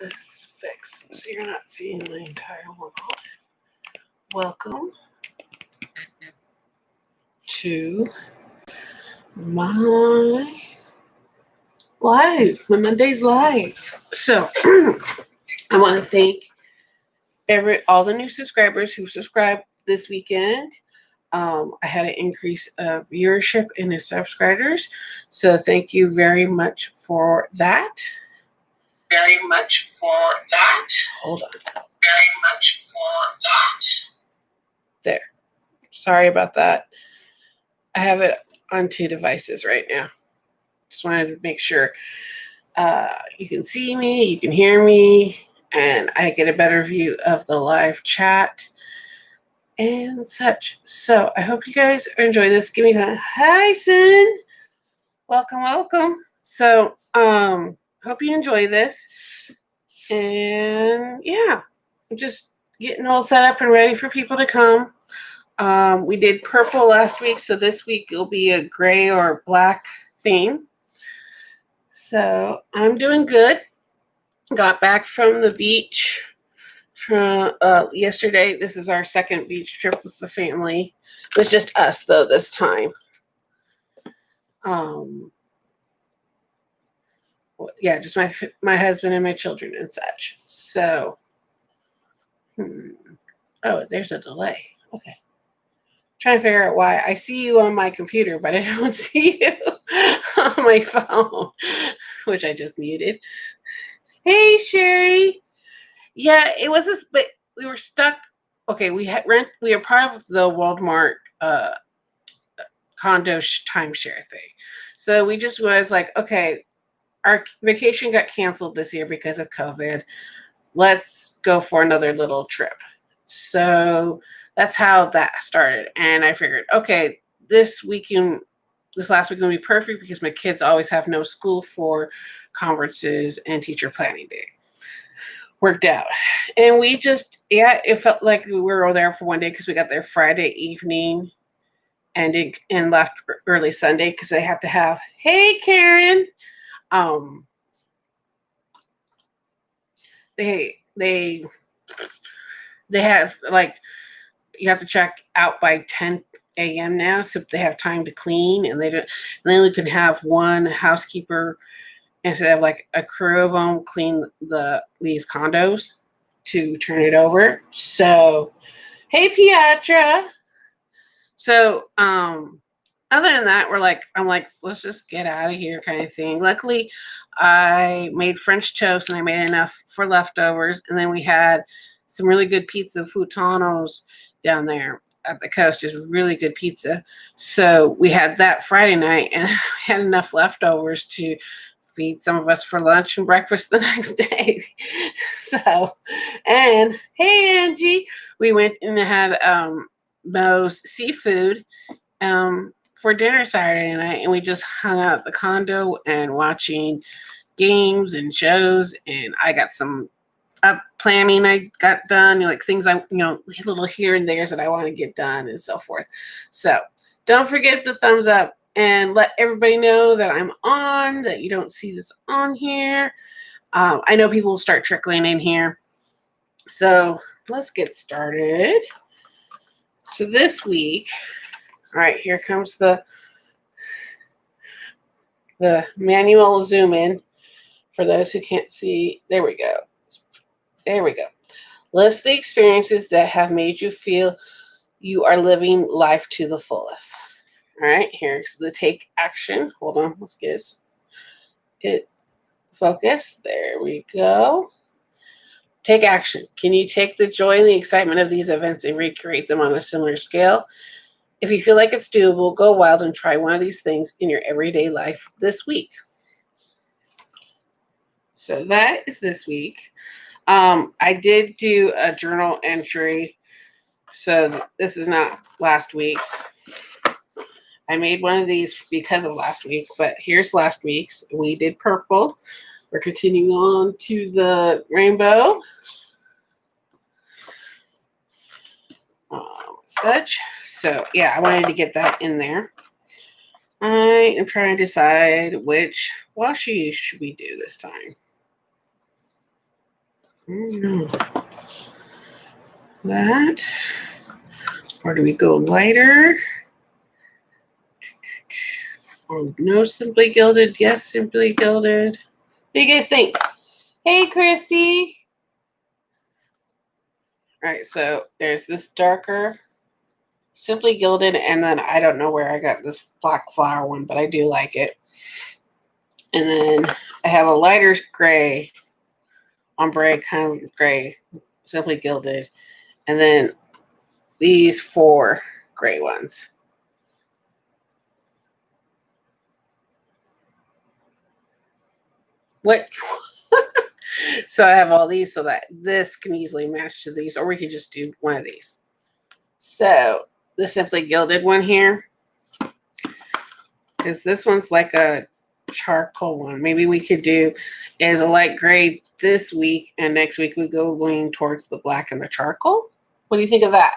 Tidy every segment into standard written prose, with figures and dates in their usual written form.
this fixed so you're not seeing the entire world. Welcome to my Monday's lives. So I want to thank all the new subscribers who subscribed this weekend. I had an increase of viewership in the subscribers, so thank you very much for that. Hold on. There. Sorry about that. I have it on 2 devices right now. Just wanted to make sure you can see me, you can hear me, and I get a better view of the live chat and such. So I hope you guys enjoy this. Give me a hi, Sin. Welcome. So hope you enjoy this. And yeah, I'm just getting all set up and ready for people to come. We did purple last week, so this week will be a gray or black theme. So I'm doing good. Got back from the beach from yesterday. This is our second beach trip with the family. It was just us though this time. Yeah, just my husband and my children and such. So, oh, there's a delay. Okay. Trying to figure out why I see you on my computer, but I don't see you on my phone, which I just muted. Hey, Sherry. Yeah, it was this, but we were stuck. Okay, we are part of the Walmart condo timeshare thing. So we just was like, okay, our vacation got canceled this year because of COVID. Let's go for another little trip. So that's how that started. And I figured, okay, this last week will be perfect because my kids always have no school for conferences and teacher planning day. Worked out. And we just, it felt like we were there for one day because we got there Friday evening and left early Sunday because they have to have, hey, Karen. They have, like, you have to check out by 10 a.m. now, so they have time to clean, and they only can have one housekeeper instead of like a crew of them clean these condos to turn it over. So, hey, Pietra. So, other than that, I'm like, let's just get out of here kind of thing. Luckily, I made French toast and I made enough for leftovers. And then we had some really good pizza, Futano's down there at the coast is really good pizza. So we had that Friday night and we had enough leftovers to feed some of us for lunch and breakfast the next day. So, and hey, Angie, we went and had Moe's seafood for dinner Saturday night, and we just hung out at the condo and watching games and shows, and I got some planning I got done, like things little here and there's that I want to get done and so forth. So don't forget to thumbs up and let everybody know that I'm on, that you don't see this on here. I know people will start trickling in here. So let's get started. So this week, all right, here comes the manual zoom in for those who can't see. There we go. List the experiences that have made you feel you are living life to the fullest. All right, here's the take action. Hold on, let's get it focused. There we go. Take action. Can you take the joy and the excitement of these events and recreate them on a similar scale? If you feel like it's doable, go wild and try one of these things in your everyday life this week. So that is this week. I did do a journal entry. So this is not last week's. I made one of these because of last week, but here's last week's. We did purple. We're continuing on to the rainbow. Such. So, yeah, I wanted to get that in there. I am trying to decide which washi should we do this time. No. That. Or do we go lighter? Oh, no, Simply Gilded. Yes, Simply Gilded. What do you guys think? Hey, Christy. All right, so there's this darker Simply Gilded, and then I don't know where I got this black flower one, but I do like it. And then I have a lighter gray, ombre kind of gray, Simply Gilded, and then these 4 gray ones. What? So I have all these so that this can easily match to these, or we could just do one of these. So the Simply Gilded one here, because this one's like a charcoal one. Maybe we could do as a light gray this week, and next week we go lean towards the black and the charcoal. What do you think of that?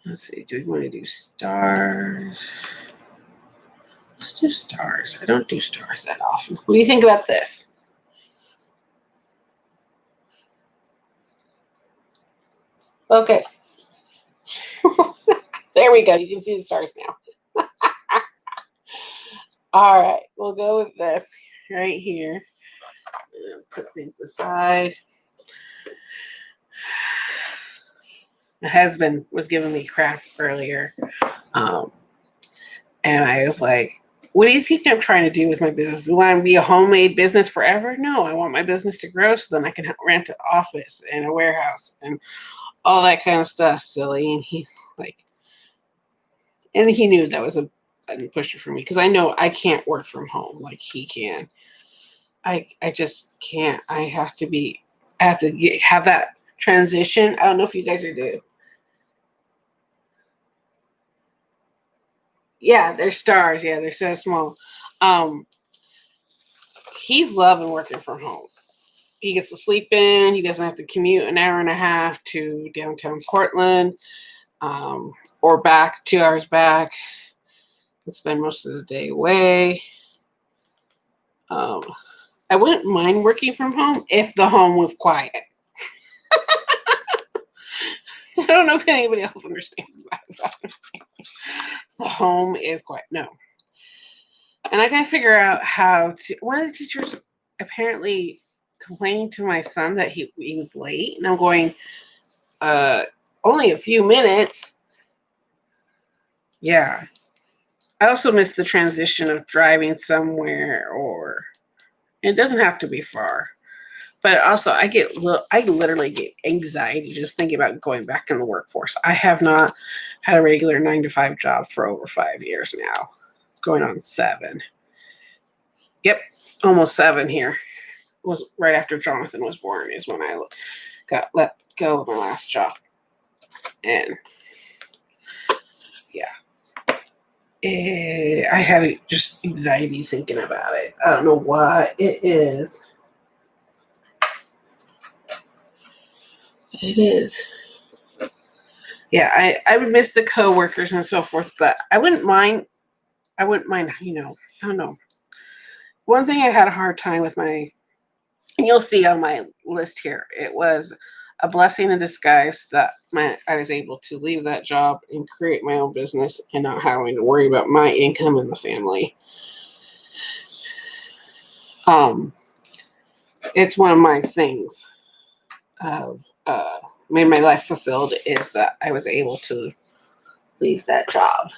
Let's see. Do we want to do stars? Let's do stars. I don't do stars that often. What do you think about this? Okay. There we go. You can see the stars now. All right. We'll go with this right here. Put things aside. My husband was giving me crap earlier. And I was like, what do you think I'm trying to do with my business? Do I want to be a homemade business forever? No, I want my business to grow so then I can rent an office and a warehouse and all that kind of stuff, silly. And he's like, and he knew that was a button pusher for me because I know I can't work from home like he can. I just can't. I have to have that transition. I don't know if you guys are do. Yeah, they're stars. Yeah, they're so small. Um, he's loving working from home. He gets to sleep in. He doesn't have to commute an hour and a half to downtown Portland, or back 2 hours back and spend most of his day away. I wouldn't mind working from home if the home was quiet. I don't know if anybody else understands that. The home is quiet. No. And I gotta figure out how to. One of the teachers apparently complaining to my son that he was late, and I'm going, only a few minutes. Yeah. I also miss the transition of driving somewhere, or it doesn't have to be far. But also, I literally get anxiety just thinking about going back in the workforce. I have not had a regular 9 to 5 job for over 5 years now. It's going on 7. Yep, almost 7 here. It was right after Jonathan was born is when I got let go of my last job. And yeah, I have just anxiety thinking about it. I don't know what it is. It is. Yeah, I would miss the coworkers and so forth, but I wouldn't mind, I don't know. One thing I had a hard time with and you'll see on my list here, it was a blessing in disguise that I was able to leave that job and create my own business and not having to worry about my income and the family. It's one of my things of made my life fulfilled is that I was able to leave that job.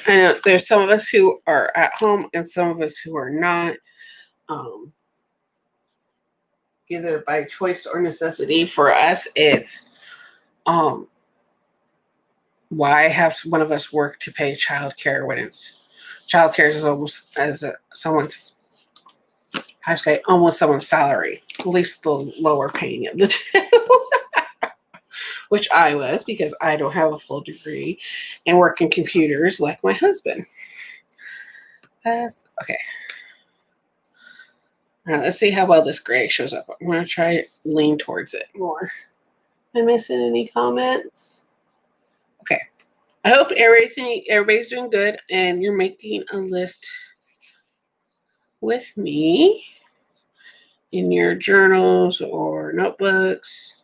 I know there's some of us who are at home and some of us who are not, either by choice or necessity. For us, it's why have one of us work to pay childcare when childcare is almost as someone's, I say, almost someone's salary, at least the lower paying of the two. Which I was because I don't have a full degree and work in computers like my husband. Okay. All right, let's see how well this gray shows up. I'm going to try lean towards it more. Am I missing any comments? Okay. I hope everybody's doing good and you're making a list with me in your journals or notebooks.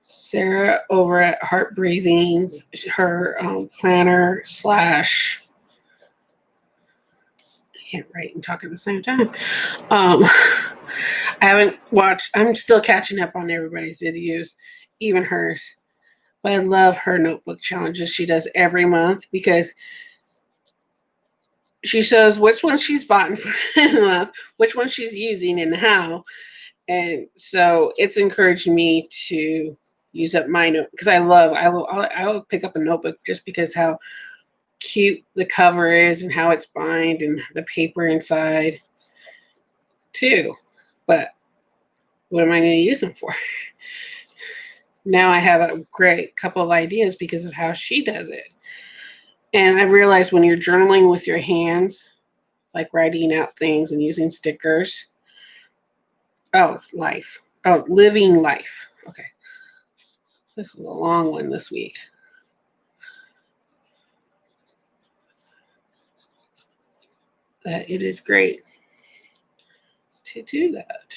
Sarah over at Heart Breathings, her planner / I can't write and talk at the same time. I haven't watched. I'm still catching up on everybody's videos, even hers. But I love her notebook challenges she does every month because she shows which one she's bought in the month, which one she's using, and how. And so it's encouraging me to use up my note because I will pick up a notebook just because how cute the cover is and how it's bind and the paper inside too. But what am I going to use them for? Now I have a great couple of ideas because of how she does it. And I've realized when you're journaling with your hands, like writing out things and using stickers, oh, it's life. Oh, living life. Okay. This is a long one this week. That it is great to do that.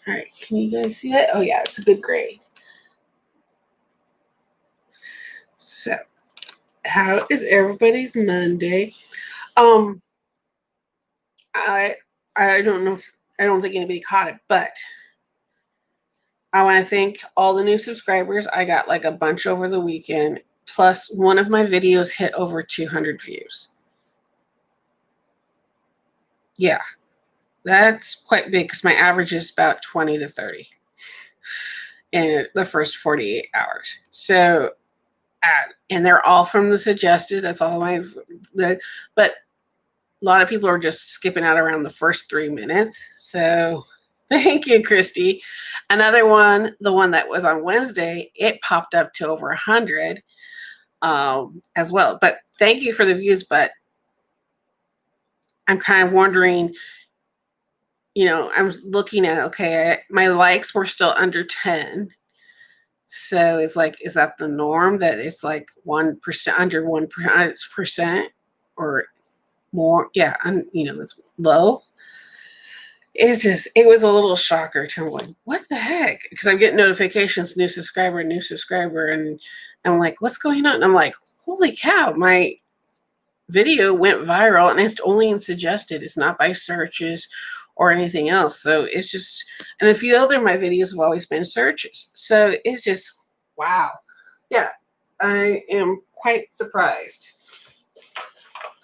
All right, can you guys see that? Oh yeah, it's a good grade. So, how is everybody's Monday? I don't know if I don't think anybody caught it, but I want to thank all the new subscribers. I got like a bunch over the weekend. Plus, one of my videos hit over 200 views. Yeah, that's quite big because my average is about 20 to 30 in the first 48 hours. So, and they're all from the suggested. That's all but a lot of people are just skipping out around the first 3 minutes. So, thank you, Christy. Another one, the one that was on Wednesday, it popped up to over 100 as well. But thank you for the views. But I'm kind of wondering, I'm looking at, okay, my likes were still under 10. So it's like, is that the norm that it's like 1%, under 1% or more? Yeah, it's low. It was a little shocker to me, like, what the heck? Because I'm getting notifications, new subscriber, and I'm like, what's going on? And I'm like, holy cow, my video went viral and it's only in suggested. It's not by searches or anything else. So it's just, and a few other of my videos have always been searches. So it's just, wow. Yeah, I am quite surprised.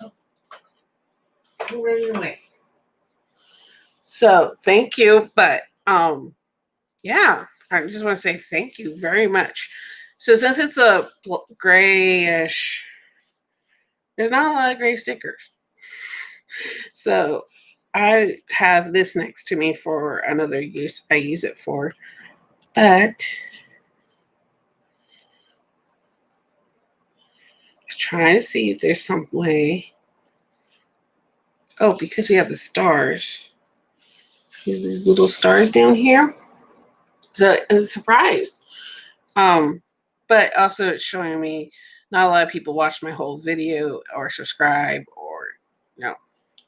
Oh, I'm running away. So thank you. But yeah, I just want to say thank you very much. So since it's a grayish, there's not a lot of gray stickers. So I have this next to me for another use I use it for. But I'm trying to see if there's some way. Oh, because we have the stars. There's these little stars down here. So I was surprised. But also it's showing me not a lot of people watch my whole video or subscribe or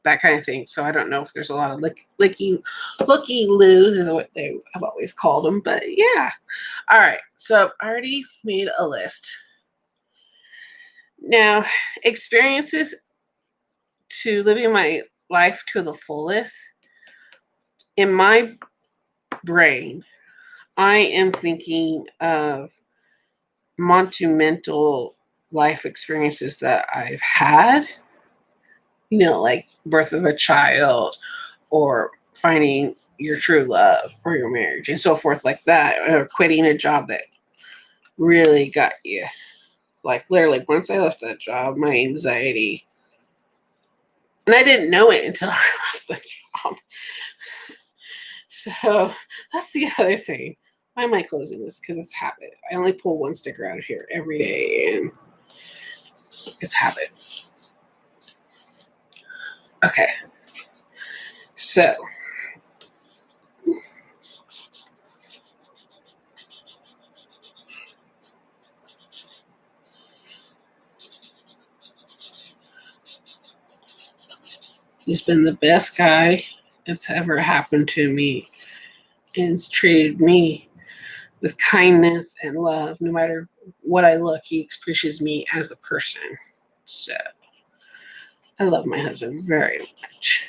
that kind of thing. So I don't know if there's a lot of looky-loos is what they have always called them. But yeah. All right. So I've already made a list. Now, experiences to living my life to the fullest. In my brain, I am thinking of monumental life experiences that I've had, like birth of a child or finding your true love or your marriage and so forth like that, or quitting a job that really got you. Like literally, once I left that job, my anxiety, and I didn't know it until I left the job. So that's the other thing. Why am I closing this? Because it's habit. I only pull one sticker out of here every day, and it's habit. Okay. So he's been the best guy that's ever happened to me, and he's treated me with kindness and love. No matter what I look, he appreciates me as a person. So I love my husband very much.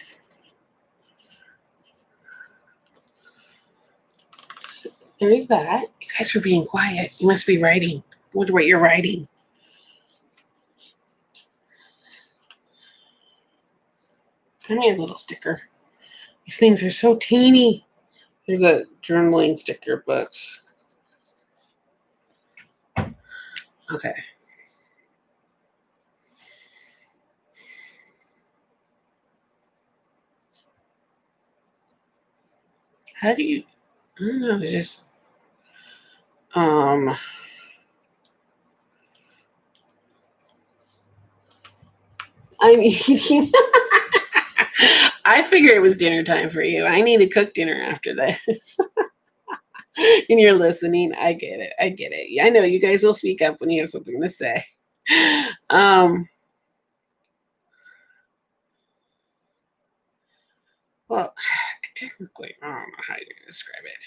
So there's that. You guys are being quiet. You must be writing. I wonder what you're writing. Give me a little sticker. These things are so teeny. They're the journaling sticker books. Okay. How do you? I don't know. It's just I mean, I figured it was dinner time for you. I need to cook dinner after this. And you're listening. I get it. I get it. I know you guys will speak up when you have something to say. Um, well, technically, I don't know how you're going to describe it.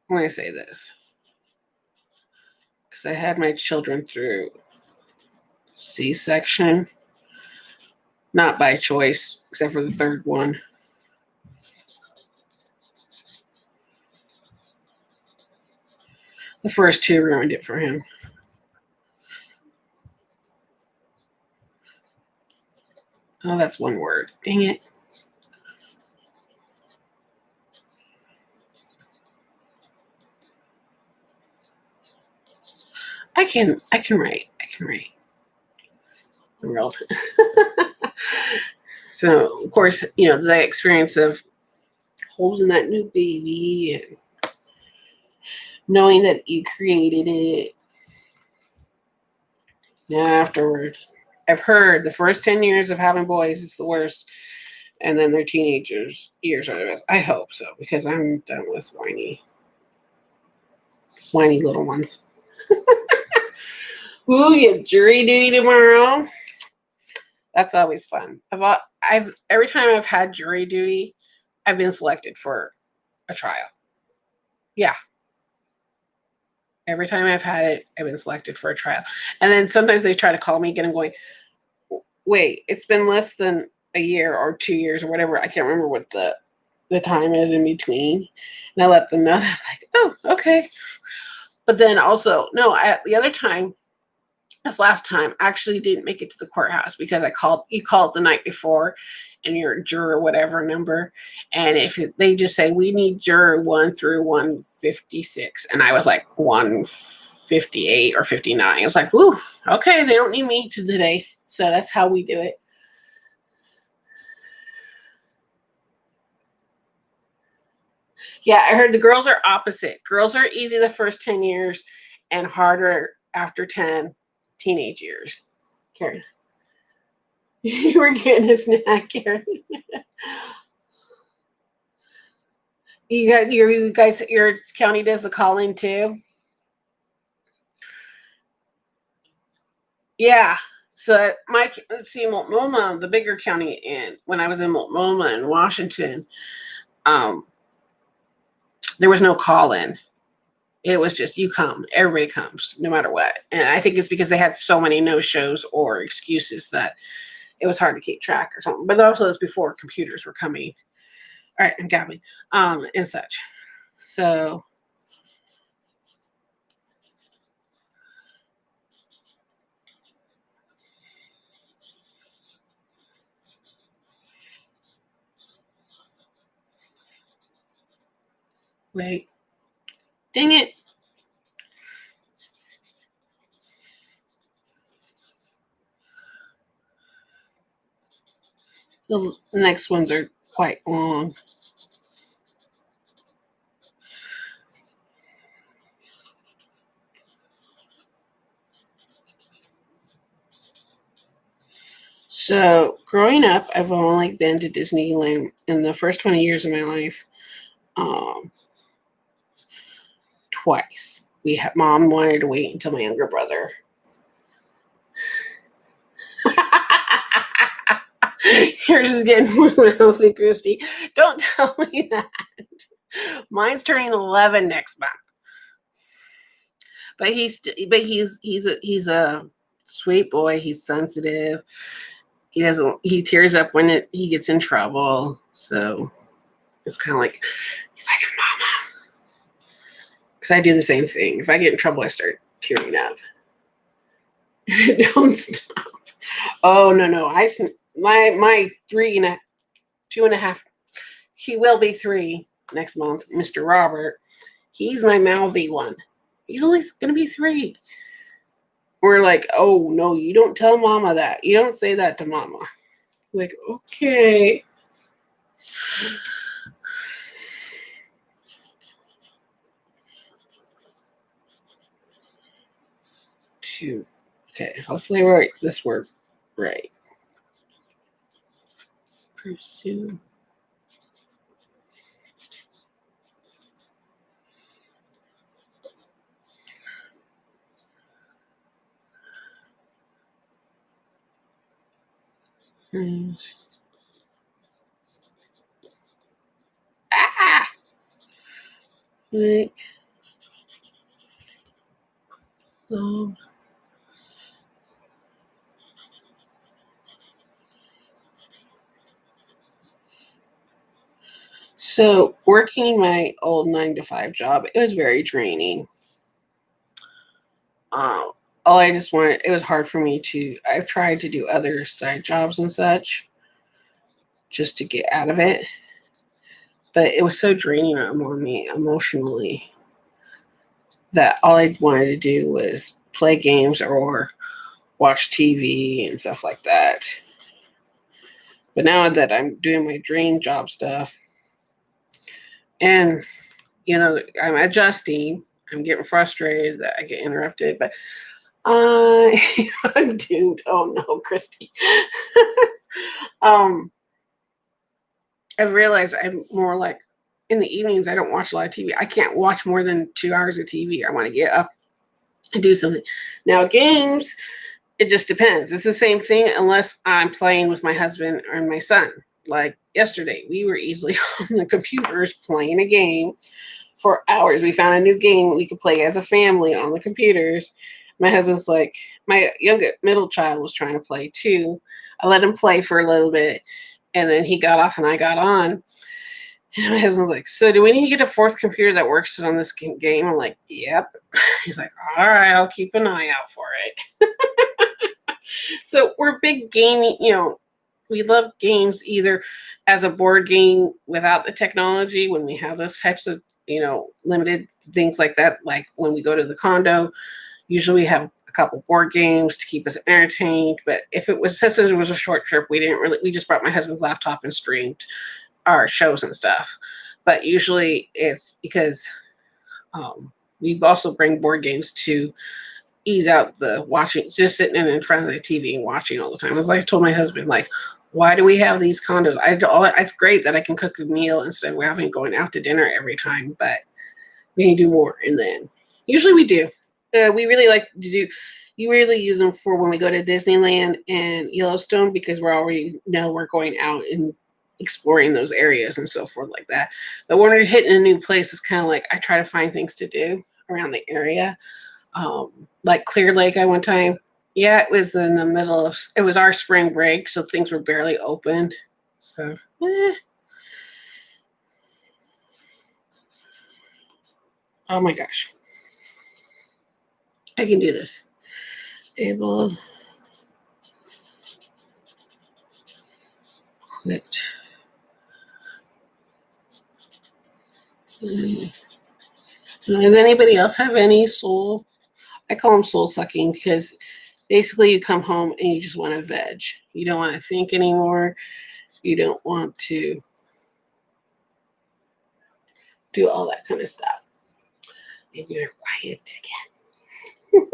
I'm going to say this because I had my children through C-section, not by choice, except for the third one. The first two ruined it for him. Oh, that's one word. Dang it. I can write. I can write. The world. So, of course, the experience of holding that new baby and knowing that you created it. Now, afterwards, I've heard the first 10 years of having boys is the worst, and then their teenagers years are the best. I hope so, because I'm done with whiny little ones. Ooh, you have jury duty tomorrow. That's always fun. I've every time I've had jury duty, I've been selected for a trial. Yeah. Every time I've had it, I've been selected for a trial. And then sometimes they try to call me again. I'm going, wait, it's been less than a year or 2 years or whatever. I can't remember what the time is in between. And I let them know that, like, oh, okay. But then also, no, the other time, this last time, I actually didn't make it to the courthouse because you called the night before and you're a juror, whatever number. And if they just say, we need juror 1 through 156. And I was like 158 or 59. I was like, whoo, okay, they don't need me today. So that's how we do it. Yeah, I heard the girls are opposite. Girls are easy the first 10 years and harder after 10 teenage years. Karen. You were getting a snack, Karen. You guys, your county does the calling too? Yeah. So let's see, Multnomah, the bigger county, and when I was in Multnomah in Washington, um, there was no call-in. It was just you come, everybody comes, no matter what. And I think it's because they had so many no-shows or excuses that it was hard to keep track or something. But also it's before computers were coming. All right, I'm gabbing, and such. So wait, dang it. The next ones are quite long. So growing up, I've only been to Disneyland in the first 20 years of my life um, twice. Mom wanted to wait until my younger brother. Yours is getting more healthy, Christy. Don't tell me that. Mine's turning 11 next month. But he's a sweet boy. He's sensitive. He tears up when he gets in trouble. So it's kind of like he's like, Mama. Because I do the same thing. If I get in trouble, I start tearing up. Don't stop. Oh no. My 2.5. He will be 3 next month. Mr. Robert. He's my mouthy one. He's only gonna be 3. We're like, oh no, you don't tell Mama that. You don't say that to Mama. Like, okay. Okay, hopefully I write this word right. Pursue. Ah! Like, so working my old 9-to-5 job, it was very draining. All I just wanted, it was hard for me I've tried to do other side jobs and such just to get out of it. But it was so draining on me emotionally that all I wanted to do was play games or watch TV and stuff like that. But now that I'm doing my dream job stuff and, I'm adjusting, I'm getting frustrated that I get interrupted, but I'm doomed. Oh no, Christy. I've realized I'm more like in the evenings, I don't watch a lot of TV. I can't watch more than 2 hours of TV. I want to get up and do something. Now, games, it just depends. It's the same thing unless I'm playing with my husband or my son. Like yesterday, we were easily on the computers playing a game for hours. We found a new game we could play as a family on the computers. My husband's like, my middle child was trying to play too. I let him play for a little bit, and then he got off and I got on. And my husband's like, so do we need to get a 4th computer that works on this game? I'm like, yep. He's like, all right, I'll keep an eye out for it. So we're big gaming, we love games either as a board game without the technology when we have those types of, limited things like that. Like when we go to the condo, usually we have a couple board games to keep us entertained. But since it was a short trip, we just brought my husband's laptop and streamed our shows and stuff. But usually it's because we also bring board games to ease out the watching, just sitting in front of the TV and watching all the time. As I told my husband, like, why do we have these condos? It's great that I can cook a meal instead of having going out to dinner every time, but we need to do more. And then usually we do. We really like to do. You really use them for when we go to Disneyland and Yellowstone because we already know we're going out and exploring those areas and so forth like that. But when we're hitting a new place, it's kind of like I try to find things to do around the area. Like Clear Lake, I one time. Yeah, it was in the middle of. It was our spring break, so things were barely opened. So, oh my gosh, I can do this. Able. Quit. Does anybody else have any soul? I call them soul sucking because basically you come home and you just want to veg. You don't want to think anymore. You don't want to do all that kind of stuff. And you're quiet again.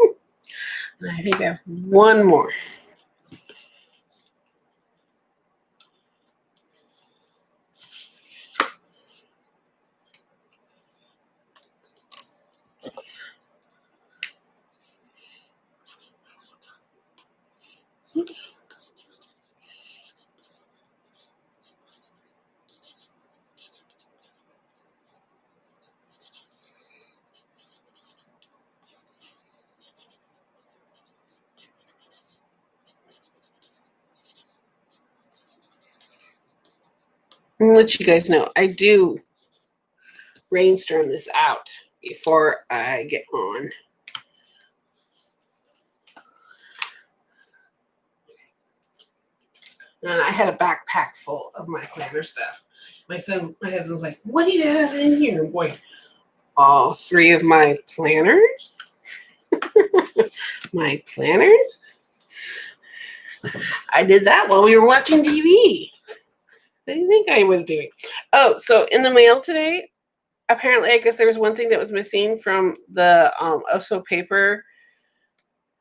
And I think I have one more. I'm gonna let you guys know. I do brainstorm this out before I get on. And I had a backpack full of my planner stuff. My husband's like, "What do you have in here?" I'm going, all 3 of my planners. My planners. I did that while we were watching TV. What do you think I was doing? Oh, so in the mail today, apparently, I guess there was one thing that was missing from the Oso Paper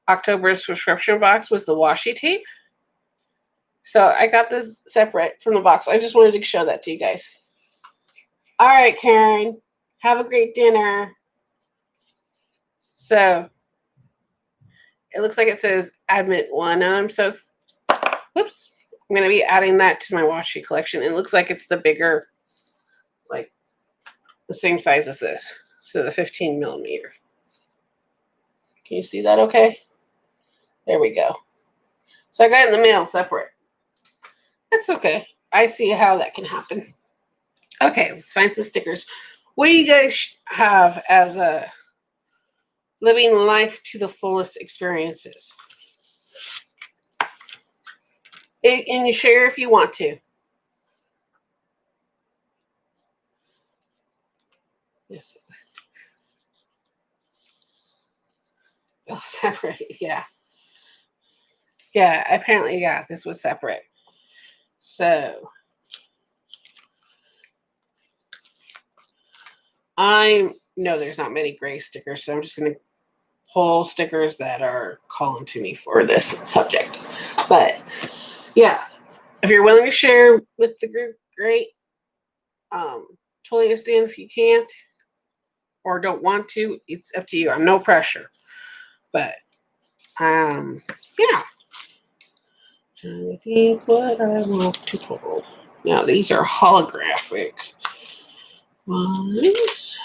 October subscription box was the washi tape. So I got this separate from the box. I just wanted to show that to you guys. All right, Karen. Have a great dinner. So it looks like it says Admit 1 on them. So whoops. I'm going to be adding that to my washi collection. It looks like it's the bigger, like the same size as this. So the 15 millimeter. Can you see that okay? There we go. So I got it in the mail separate. That's okay. I see how that can happen. Okay, let's find some stickers. What do you guys have as a living life to the fullest experiences? And you share if you want to. Yes. Oh, separate, yeah. Yeah, apparently, yeah, this was separate. So I know there's not many gray stickers, so I'm just going to pull stickers that are calling to me for this subject. But yeah, if you're willing to share with the group, great. Totally understand if you can't or don't want to. It's up to you. I'm no pressure. But yeah. Trying to think what I want to pull. Now these are holographic ones.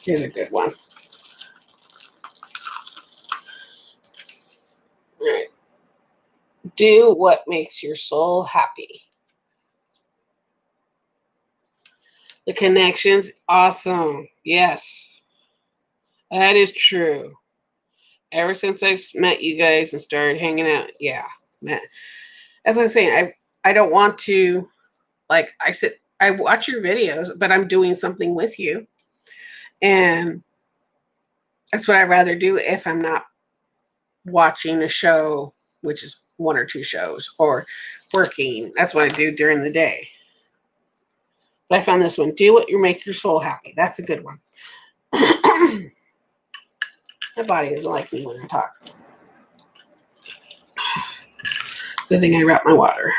Here's a good one. All right. Do what makes your soul happy. The connections, awesome. Yes, that is true. Ever since I met you guys and started hanging out, yeah, man. That's what I'm saying. I don't want to, like, I watch your videos, but I'm doing something with you. And that's what I'd rather do if I'm not watching a show, which is 1 or 2 shows, or working. That's what I do during the day. But I found this one. Do what you make your soul happy. That's a good one. My body doesn't like me when I talk. Good thing I wrap my water.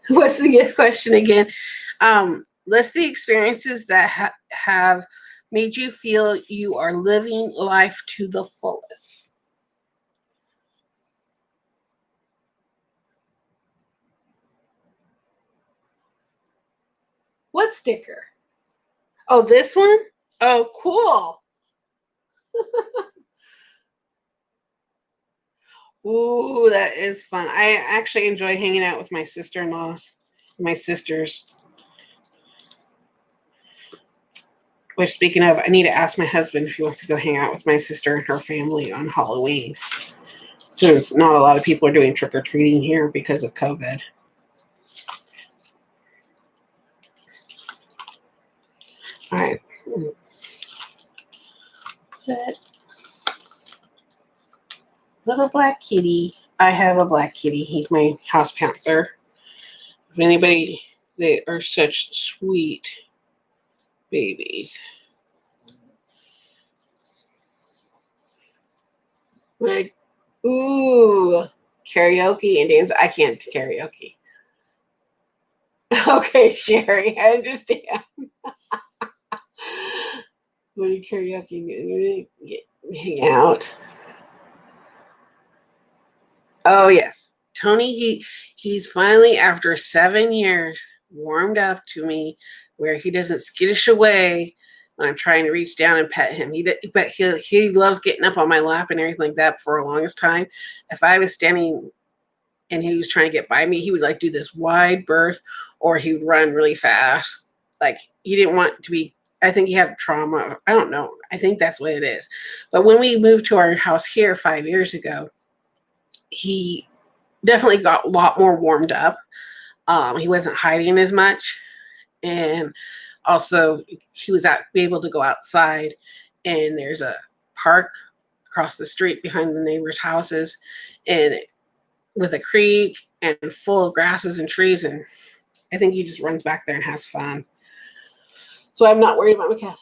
What's the question again? List the experiences that have made you feel you are living life to the fullest. What sticker? Oh, this one? Oh, cool. Ooh, that is fun. I actually enjoy hanging out with my sister-in-laws, my sisters. Which, speaking of, I need to ask my husband if he wants to go hang out with my sister and her family on Halloween. Since not a lot of people are doing trick-or-treating here because of COVID. All right. Little black kitty. I have a black kitty. He's my house panther. If anybody, they are such sweet babies. Like, ooh, karaoke and dance. I can't karaoke. Okay, Sherry, I understand. When you karaoke, hang out. Oh yes, Tony. He's finally, after 7 years, warmed up to me, where he doesn't skittish away when I'm trying to reach down and pet him. But he loves getting up on my lap and everything like that for the longest time. If I was standing and he was trying to get by me, he would like do this wide berth, or he would run really fast. Like he didn't want to be. I think he had trauma. I don't know. I think that's what it is. But when we moved to our house here 5 years ago, he definitely got a lot more warmed up. He wasn't hiding as much, and also he was able to go outside. And there's a park across the street behind the neighbors' houses, and with a creek and full of grasses and trees. And I think he just runs back there and has fun. So I'm not worried about my cat.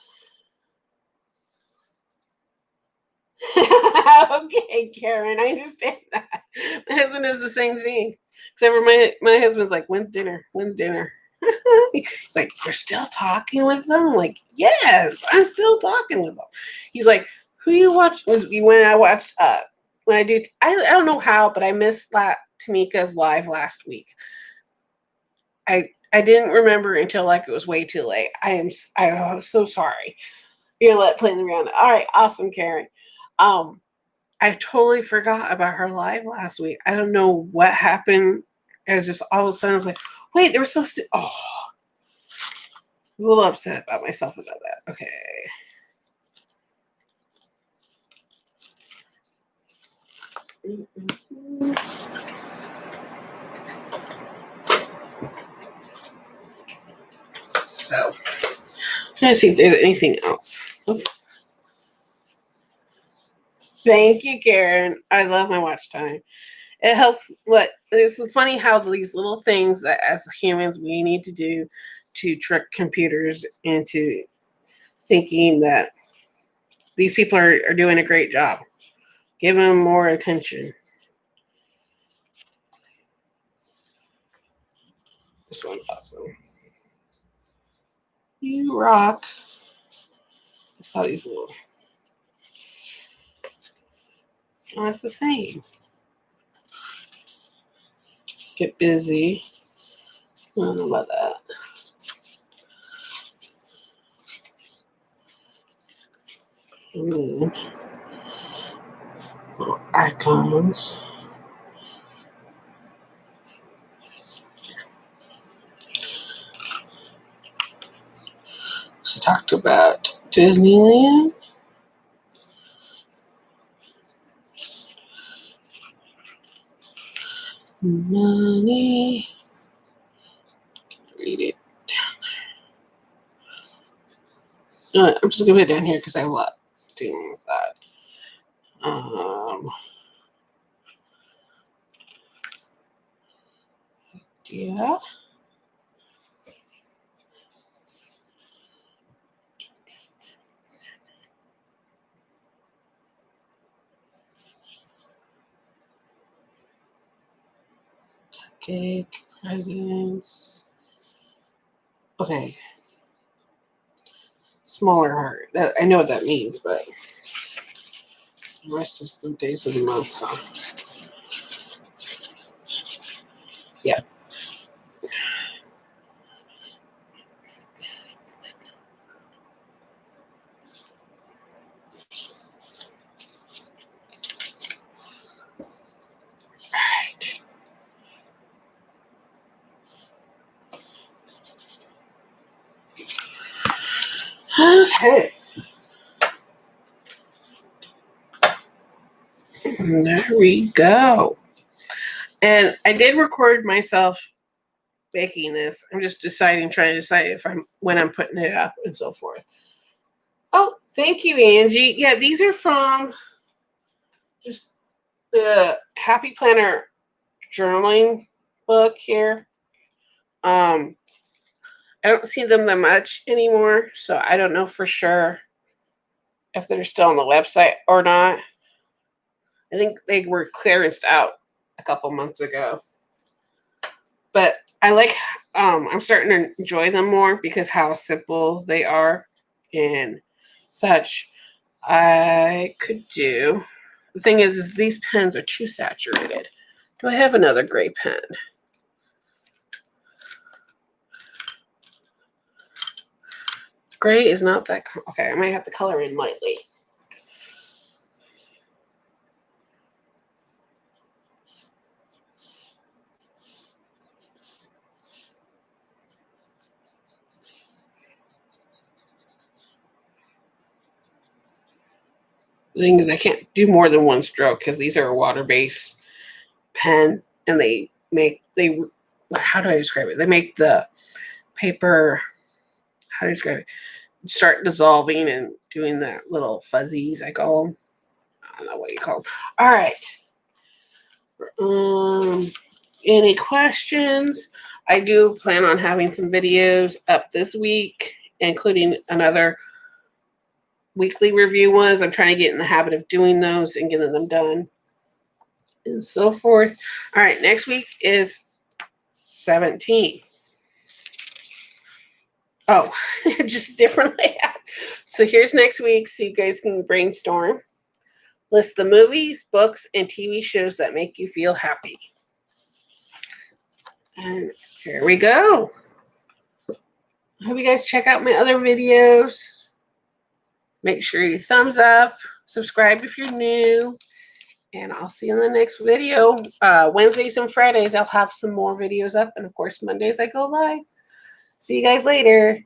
Okay, Karen, I understand that. My husband is the same thing. Except for my husband's like, when's dinner? When's dinner? He's like, you're still talking with them? I'm like, yes, I'm still talking with them. He's like, who you watch? Was when I watched when I do I don't know how, but I missed that Tamika's live last week. I didn't remember until like it was way too late. I'm so sorry. You're playing around. All right, awesome, Karen. I totally forgot about her live last week. I don't know what happened. It was just all of a sudden I was like, wait, they were so oh, I'm a little upset about myself about that. Okay. So, I'm trying to see if there's anything else. Thank you, Karen. I love my watch time. It helps. It's funny how these little things that as humans we need to do to trick computers into thinking that these people are doing a great job. Give them more attention. This one's awesome. You rock. I saw these little. Oh, it's the same. Get busy. I don't know about that. Little icons. She talked about Disneyland. Money. Read it down there. No, I'm just gonna put it down here because I love dealing with that. Yeah. Cake, presents. Okay. Smaller heart. I know what that means, but the rest is the days of the month, huh? Yeah. Okay. There we go. And I did record myself baking this. I'm just trying to decide if when I'm putting it up and so forth. Oh, thank you, Angie. Yeah, these are from just the Happy Planner journaling book here. I don't see them that much anymore, so I don't know for sure if they're still on the website or not. I think they were clearanced out a couple months ago. But I like I'm starting to enjoy them more because how simple they are and such. I could do. The thing is these pens are too saturated. Do I have another gray pen? gray is not that. Okay, I might have to color in lightly. The thing is, I can't do more than one stroke because these are a water-based pen, and how do I describe it? They make the paper, how do I describe it? Start dissolving and doing that little fuzzies, I call them. I don't know what you call them. All right. Any questions? I do plan on having some videos up this week, including another weekly review ones. I'm trying to get in the habit of doing those and getting them done and so forth. All right, next week is 17. Oh, just different layout. So here's next week so you guys can brainstorm. List the movies, books, and TV shows that make you feel happy. And here we go. I hope you guys check out my other videos. Make sure you thumbs up, subscribe if you're new, and I'll see you in the next video. Wednesdays and Fridays, I'll have some more videos up, and of course, Mondays I go live. See you guys later.